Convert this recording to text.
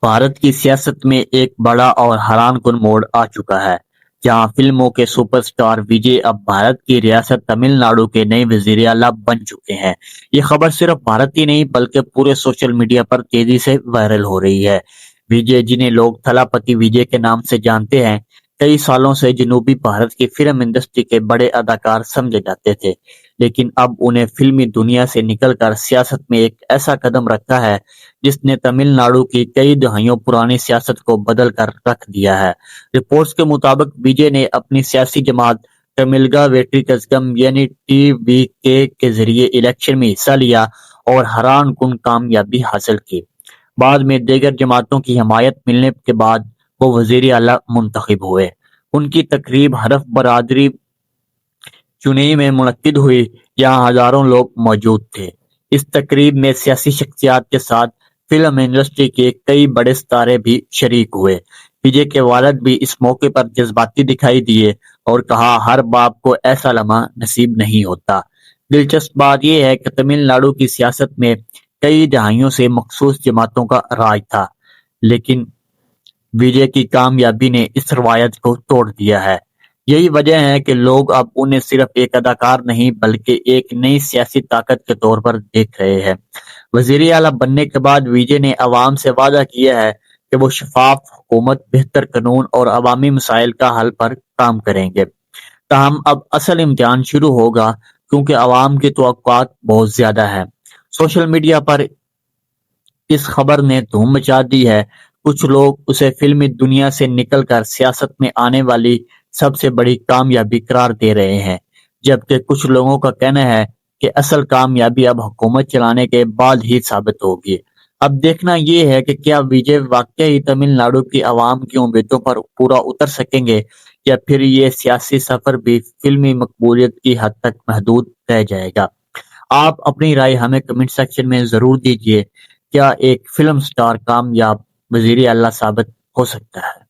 بھارت کی سیاست میں ایک بڑا اور حیران کن موڑ آ چکا ہے، جہاں فلموں کے سپر سٹار وجے اب بھارت کی ریاست تمل ناڈو کے نئے وزیر اعلیٰ بن چکے ہیں۔ یہ خبر صرف بھارت ہی نہیں بلکہ پورے سوشل میڈیا پر تیزی سے وائرل ہو رہی ہے۔ وجے، جنہیں لوگ تھلاپتی وجے کے نام سے جانتے ہیں، کئی سالوں سے جنوبی بھارت کی فلم انڈسٹری کے بڑے اداکار سمجھے جاتے تھے، لیکن اب انہیں فلمی دنیا سے نکل کر سیاست میں ایک ایسا قدم رکھا ہے جس نے تمل ناڈو کی کئی دہائیوں پرانی سیاست کو بدل کر رکھ دیا ہے۔ رپورٹس کے مطابق وجے نے اپنی سیاسی جماعت تملگا ویٹری کزگم یعنی ٹی وی کے ذریعے الیکشن میں حصہ لیا اور حیران کن کامیابی حاصل کی۔ بعد میں دیگر جماعتوں کی حمایت ملنے کے بعد وہ وزیر اعلیٰ منتخب ہوئے۔ ان کی تقریب حرف برادری چنئی میں منعقد ہوئی، جہاں ہزاروں لوگ موجود تھے۔ اس تقریب میں سیاسی شخصیات کے ساتھ فلم انڈسٹری کے کئی بڑے ستارے بھی شریک ہوئے۔ وجے کے والد بھی اس موقع پر جذباتی دکھائی دیے اور کہا، ہر باپ کو ایسا لمحہ نصیب نہیں ہوتا۔ دلچسپ بات یہ ہے کہ تمل ناڈو کی سیاست میں کئی دہائیوں سے مخصوص جماعتوں کا راج تھا، لیکن وجے کی کامیابی نے اس روایت کو توڑ دیا ہے۔ یہی وجہ ہے کہ لوگ اب انہیں صرف ایک اداکار نہیں بلکہ ایک نئی سیاسی طاقت کے طور پر دیکھ رہے ہیں۔ وزیر اعلیٰ بننے کے بعد وجے نے عوام سے وعدہ کیا ہے کہ وہ شفاف حکومت، بہتر قانون اور عوامی مسائل کا حل پر کام کریں گے۔ تاہم اب اصل امتحان شروع ہوگا، کیونکہ عوام کی توقعات بہت زیادہ ہیں۔ سوشل میڈیا پر اس خبر نے دھوم مچا دی ہے۔ کچھ لوگ اسے فلمی دنیا سے نکل کر سیاست میں آنے والی سب سے بڑی کامیابی قرار دے رہے ہیں، جبکہ کچھ لوگوں کا کہنا ہے کہ اصل کامیابی اب حکومت چلانے کے بعد ہی ثابت ہوگی۔ اب دیکھنا یہ ہے کہ کیا وجے واقعی تمل ناڈو کی عوام کی امیدوں پر پورا اتر سکیں گے، یا پھر یہ سیاسی سفر بھی فلمی مقبولیت کی حد تک محدود رہ جائے گا۔ آپ اپنی رائے ہمیں کمنٹ سیکشن میں ضرور دیجیے۔ کیا ایک فلم سٹار کامیاب وزیر اعلیٰ ثابت ہو سکتا ہے؟